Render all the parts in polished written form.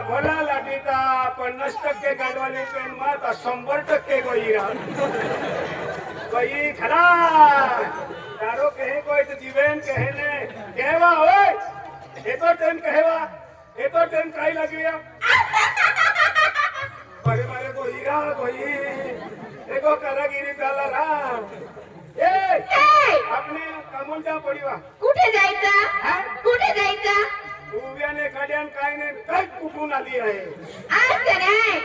भला लाटीता 50% गाडवाली पेन मात 100% गोई कोई खरा तारो कहे कोई तो जीवन कहे ने कहवा ओए ये तो टाइम कहवा ये तो टाइम काई लगी है बड़े बड़े कोई एको कारागिरी चाला राम ए आपने कमल जा पडीवा कुठे जायचं कुठे जायचं उभ्याने कड्यान काय नाही काय कुठून आली आहे असं नाही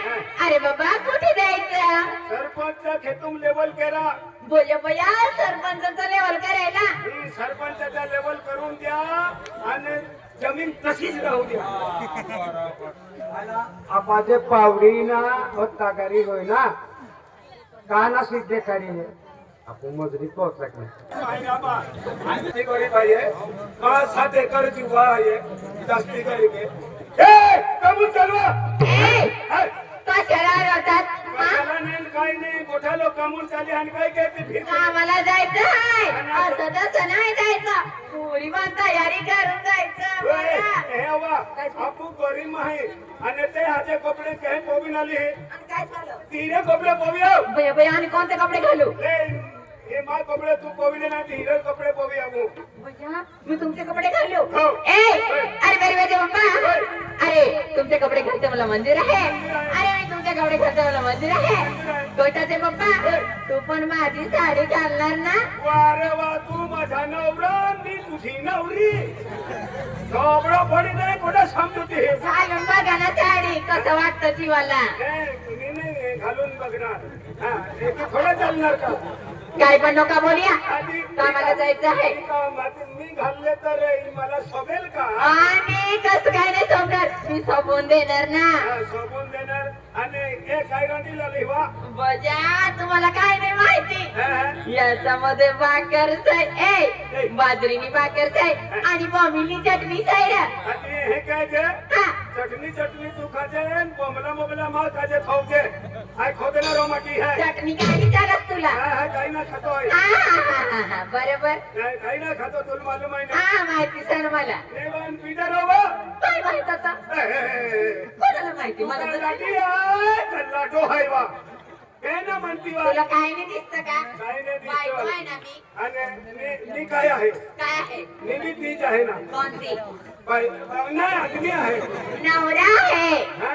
अरे बाबा कुठे जायचं सरपंचच्या खेतून लेवल केला बोल बया सरपंचाचं लेवल करायला ही सरपंचाचा लेवल करून द्या आणि जमीन तशीच राहू द्या आपाचे पावडी ना होता करी होय ना काना सिद्धे करी है आपण मजुरी पोहोचत नाही आई बाबा आणखी गरीब आहे 5-7 एकर जीवा आहे जास्ती गरीब आहे ए कबूल चालवा कशाला रडतात कशाला नाही काय नाही मोठा लोक कमून चालले आणि काय काय ते फिरते आम्हाला जायचं आहे असं तसं नाही जायचं पुरी पण तयारी करून जायचं बोला. हे वा आपू गरीब आहे आणि ते हाचे कपडे काही पोवीन आले आणि काय झालं तिने कपडे पोवियो बया बया आणि कोणते कपडे घालू हे मा कपडे तू पोविले ना ते हिरे कपडे पोवी आमू बया मी तुमचे कपडे घालू हो. अरे बरे पप्पा अरे तुमचे कपडे घालते मला मंजूर आहे अरे मी तुमचे कपडे घालते मला मंजूर आहे कोटाचे पप्पा तू पण माझी साडी घालणार ना वारे वा तू माझा नवरा मी तुझी नवरी नवरा पडी नाही कुठं समजूती घालून बघा ना साडी कसं वाटतं जीवाला तुम्ही नाही घालून बघणार हा हे थोडं चालणार का काय पण नका बोलूया कामाला जायचं आहे मी घालले तर मला सोबेल का आणि कसं काय नाही सोबणार मी सोबून देणार ना सोबून देणार आणि हे काय रांडीला लिहा बजा तुम्हाला काय नाही माहिती याच्यामध्ये भाकर साय बाजरीनी भाकर साय आणि बॉम्बिलनी चटणी साय आणि हे काय जे चटणी तू खाजे बोंबला मोबला मा खाजे खाऊजे हाय खोदे ना रोमाटी है चटणी काय विचारत तुला हा काही ना खातोय बरोबर काही ना खातो तुला मालूम आहे ना हा माहिती सर मला देवान पिदा रोवा काय माहित आता कोणाला माहिती मला तर लाटी आहे लाटो हाय वा काय ना म्हणती वा तुला काय नाही दिसत का काय नाही बायको आहे दिसत ना मी आणि मी काय आहे काय आहे मी तीच आहे ना कोणती नाही अग्नी आहे नवरा आहे हा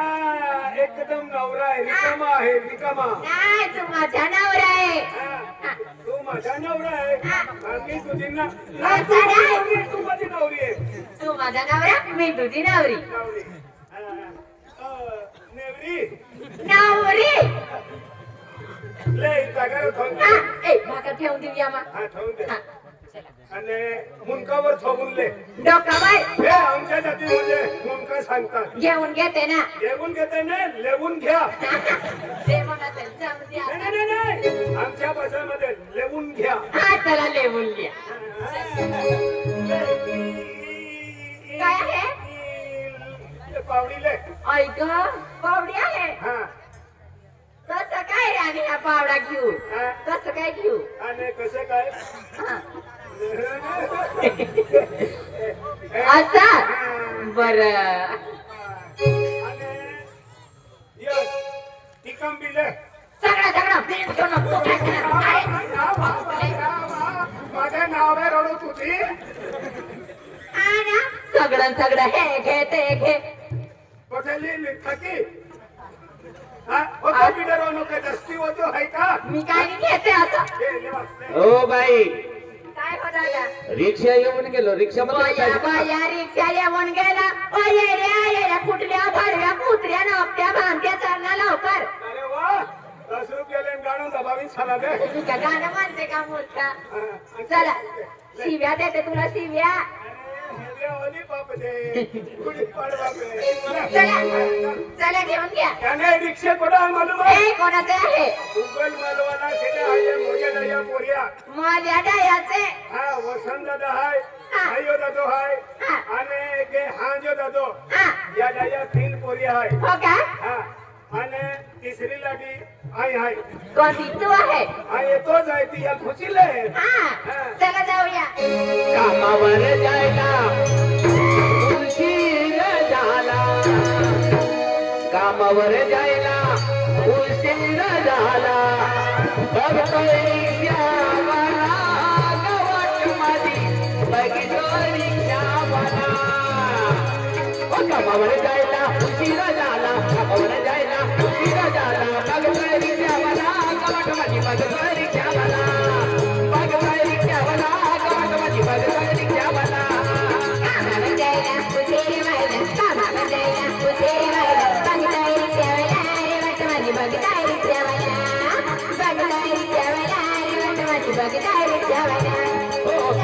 एकदम नवरा आहे रिकामा आहे रिकामा नाही तू माझा नवरा आहे तू माझा नवरा आहे आणि तुझी ना तू माझी नवरी आहे तू माझा नवरा मी तुझी नवरी नवरी नेवरी नवरी ले जागर ठेवून भाकर ठेवून देऊया मग हा ठेवून दे आणि मुंकावर ठेवून ले डोका बाय हे आमच्या जातीमध्ये मुंका सांगतात घेऊन घेते ना घेऊन घेते ना लेवून घ्या ते म्हणत आहे, जाऊ द्या. नाही आमच्या भाषेमध्ये लेवून घ्या हा चला लेवून घ्या काय आहे पावडीले ऐक पावडी आहे हा कसं काय रे आणि हा पावडा घेऊ हा. कसं काय घेऊ आणि कसं काय हा. असं बर टिकंबिले सगळं प्लेन घेऊन तू काय करणार? माझं नाव आहे रडू तुझी हा ना? सगळं हे घे ते घे कुठली लिखकी होतो बिडर नको दस्ती होतो आहे का मी काय नाही घेते असं ओ बाई काय होणार रिक्षा येऊन गेलो रिक्षा बाया रिक्षा येऊन गेला ओ ये रे कुठल्या भरव्या कुत्र्या नोकत्या भांग्या चालना लवकर अरे वा 10 रुपयाला गाणं दबावी छाला दे मी का गाणं म्हणते का मूर्खा चला शिव्या देते तुला शिव्या ओली बाप दे गुडी पाडवा पे चला घेऊन घ्या त्याने रिक्षा कोणा मालूम आहे हे कोणाचे आहे गुगल मालवाला केले आहे मोठ्या दया पोरिया माझ्या डायाचे हा वसंत दादा हाय आयो दादो हाय आणि के हांजो दादो या दया 3 पोरी हाय हो का हा आणि तिसरी लाटी आई हाय कोणती तू आहे हा येतोच आहे ती या खुशीले हा चला जाऊया कामावर जायला उशीर झाला कामावर जायला उशीर झाला बघतोय रिक्षावाला गावात माझी बघतोय रिक्षावाला कामावर जायला उशीर झाला कामावर जायला उशीर झाला बघतोय रिक्षावाला गावात माझी बघतोय रिक्षावाला बघतोय रिक्षावाला गावात माझी बघतोय रिक्षावाला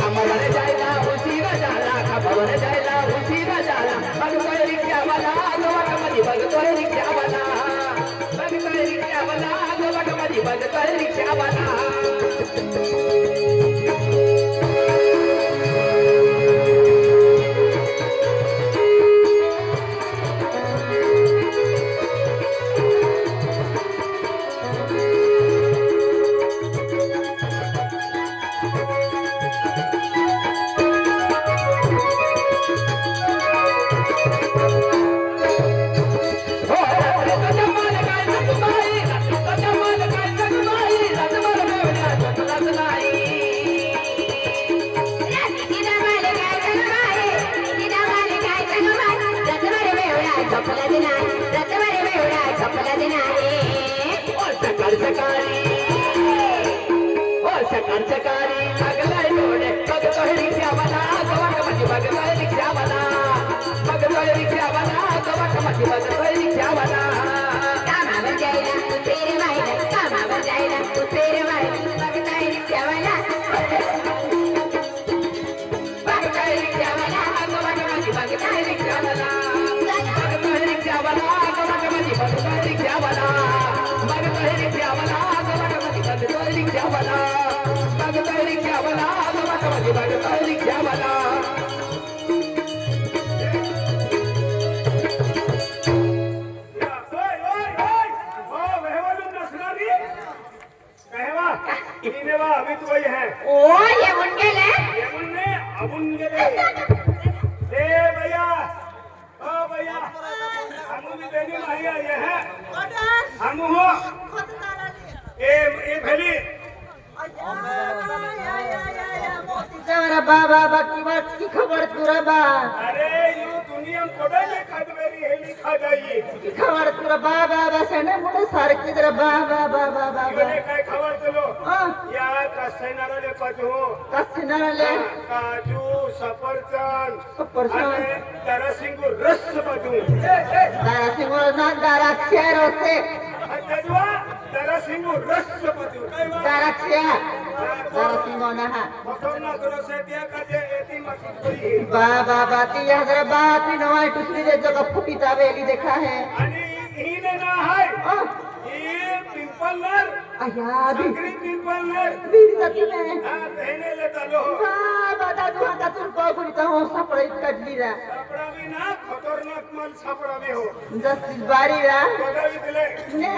कामावर जायला उशीर झाला कामावर जायला उशीर झाला बघतोय रिक्षावाला गावामध्ये बघतोय रिक्षावाला बघतोय रिक्षावाला गावामध्ये बघतोय रिक्षावाला सकाळ सकाळी लागलाय डोळे बघतोय रिक्षावाला गावामध्ये बघतोय रिक्षावाला बघतोय रिक्षावाला गावामध्ये बघतोय रिक्षावाला कामावर जायला उशीर व्हायला कामावर जायला उशीर व्हायला बघताय रिक्षावाला बघतोय रिक्षावाला गावामध्ये बघतोय रिक्षावाला बघतोय रिक्षावाला गावामध्ये बघतोय रिक्षावाला बघतोय रिक्षावाला गावामध्ये बघतोय रिक्षावाला बघतोय रिक्षावाला गावामध्ये बघतोय रिक्षावाला अभी तो वही है ओ ये मुन गेले अबुन गेले भैया ओ भैया हम भी देनी नहीं आई है हम हो ए भेली बाबा बाकी बात की खबर तुरा बा अरे यू दुनिया में कोडे में खदवेरी है लिखा जाइए की खबर तुरा बाबा बसने मुळे सारखी जरा बाबा बाबा बाबा ये काय खबर चलो हां या कसैनाले काजू कसिनाले काजू सफरचंद सफरचंद आणि दरसिंगू रस बदू दारा सिंगो ना दारा चेरो से अजवा दरसिंगू रस बदू दारा सिंगो ना हा मटोना करो से दिया काजे एती मत कोई बाबा बाती या जरा बाती नवाई टुकड़ी दे जगह फुटी तावेली देखा है आणि हीने ना है हां ये पिंपलर आया भी सकरी पिंपलर बीरी जाती में हां बहने ले तलो बाबा दादू हा तुम को कुड़ी तो सपड़े कटली रा सापड़ा भी ना खतरनाक माल सापड़ा भी हो जस बारी रा बगावी दिले ने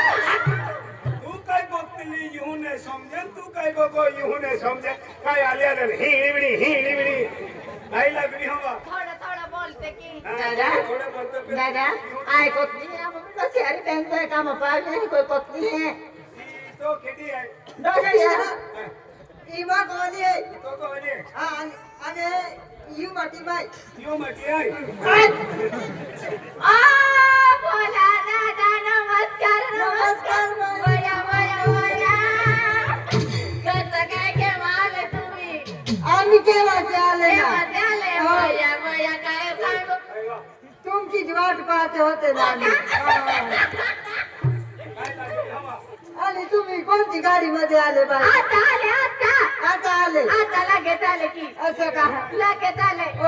तू काय बघतली येऊ नाही समजेल तू काय बघो येऊ नाही समजे काय आले आले हिळीबिडी नाही लागली हो बा थोडं थोडं बोलते की दादा थोडं बोलतो दादा आय कोतली है हम तो सारी बैंक का काम पास नहीं कोई कोतली है तो किती आहे दोस्तिया इमा कोणी आहे तो कोणी हा आणि यू माटी बाई यो म्हटली आहे आ बोला दादा नमस्कार नमस्कार बोला बोला बोला कसं काय केव्हा आले तुम्ही आम्ही केव्हाचे आले ना केव्हा आले बोया बोया काय सांगू तुमचीच वाट पाहते होते ना आम्ही काय लागली हवा आणि तुम्ही कोणती गाडी मध्ये आले बाई आता आले आता आले आता लगेच आले की असं का लगेच आले ओ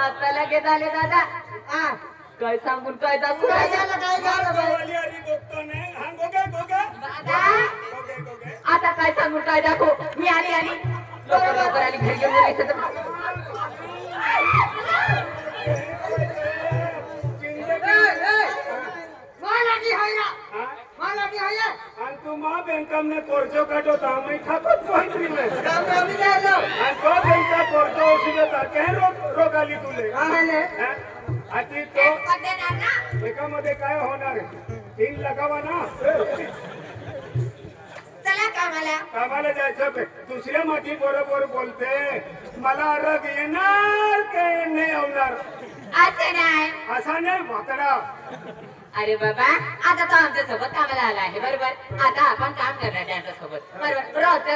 आता लगेच आले दादा आ काय सांगून काय दाखवू काय झालं काय झालं बाई वाली आली गोगतो नाही हा गोगे दादा गोगे आता काय सांगून काय दाखवू मी आली लवकर लवकर आली घरी घेऊन जायचं तर मला की हाय ना हा मला की हाय आणि तू તમને કોરચો કાઢો તો અમે ઠાકોર પહોંચી ને રામ રામ ચાલો અને તો બેંકા કોરચો ઓછી જતા ક્યાં रोगाली तुले आले आती तो एकामध्ये काय होणार तीन लगावा ना चला कामाला जायचं दुसऱ्या माठी बरोबर बोलते मला रग येणार की नाही येणार असं नाही असा नाही म्हातारा अरे बाबा आता तो आमच्या सोबत कामाला आला आहे बरोबर आता आपण काम करणार त्याच्या सोबत बरोबर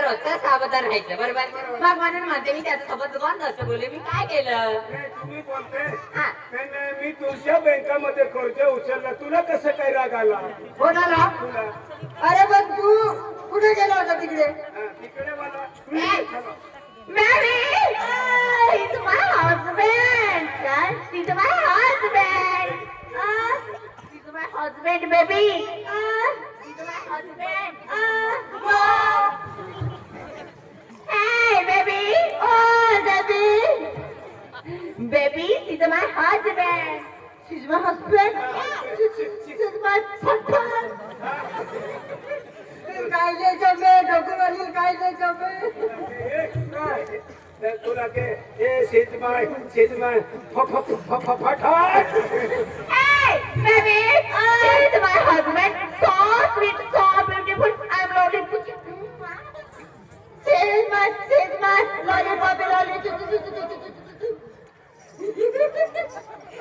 रोजचं सावधान राहायचं बरोबर मग म्हणून म्हणते मी त्याच्या सोबत दुकान जायचं बोलले मी काय केलं नाही, तुम्ही बोलते हा. नाही, मी तुमच्या बँकामध्ये कर्ज उचललं तुला कसं काय राग आला कोणाला तुला अरे पण तू कुठे गेला होता तिकडे हा, तिकडे मला ए, Mary! He's my husband! Dad, he's my husband! He's my husband, baby! He's my husband! Hey, baby! Oh, baby! Baby, he's my husband! She's my husband. She's my husband. कायदे जमे डोकरवाली कायदे जमे तुला के ए शेजमाय फटाट Hey, baby! He's my husband! So sweet, so beautiful! I'm lovely to you! She's my lollipop, lollipop.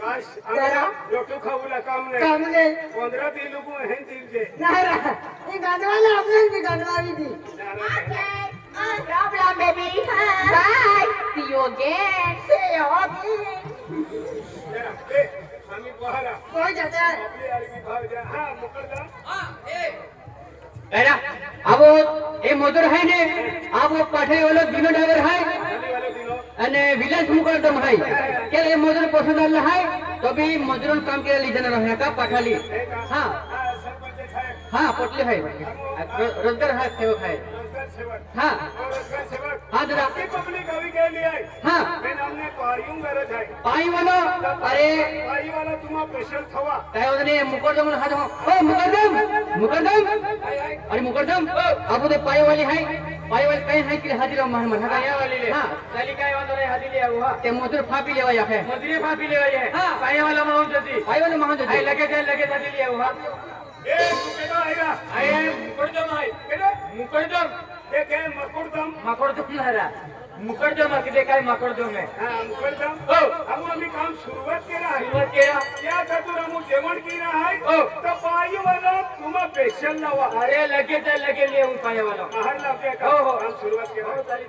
आज आम्हाला लोटू खाऊला काम नाही काम नाही 15 दिन लोक हैं दिलचे हे गाणवाला आपल्याला मी गाणवावी दी Okay, no problem, baby. Bye. See you again. See you again. आम्ही बहारा कोण जाता आपली आरबी भाव द्या हा मुकरदा अरे अब ये मजदूर है ने आप वो पाठे वाला दिनो ड्राइवर है खाली वाले दिनो અને વિલાસ મુકરદમ है કે એ મજૂર પસંદ આલા है तो भी मजूरों काम के लिए जाना रहे का पाठाली हाँ सरपंच साहेब हाँ पटले है रोजगार है सेवक है रोजगार सेवक हाँ रोजगार सेवक हाँ जरा आपकी पब्लिक अभी के लिए है हाँ मैं हमने पायूं गरज है पाई वाला अरे पाई वाला तुम्हारा स्पेशल थवा काय होते मुकरदम हाथ ओ मुकरदम अरे मुकरदम अब तो पाई वाली है पाई वाली कहीं है कि हाजिर मान मन है वाली ले हाँ ताली काय वाला रे हादी लिया हुआ ते मजूर फापी लेवा या है मजूरी फाफी ले है हाँ। पाई वाला माउंट जती पाई वाले महान आई लगे हादी लिया हुआ ए मुकेडो आईरा आई मुकरदम आई केडो मुकरदम ते के मकुरदम माकोडदम हरा मुकरदम किती काय मकुरदम है हां मुकरदम हो हम अभी काम सुरुवात केला आहे सुरुवात केला क्या खातर हम जेवण केला आहे हो तो पाई वाला तुम्हा स्पेशल लावा अरे लगे ले हूं पाई वाला बाहर लागे का हो हम सुरुवात केला हो चाली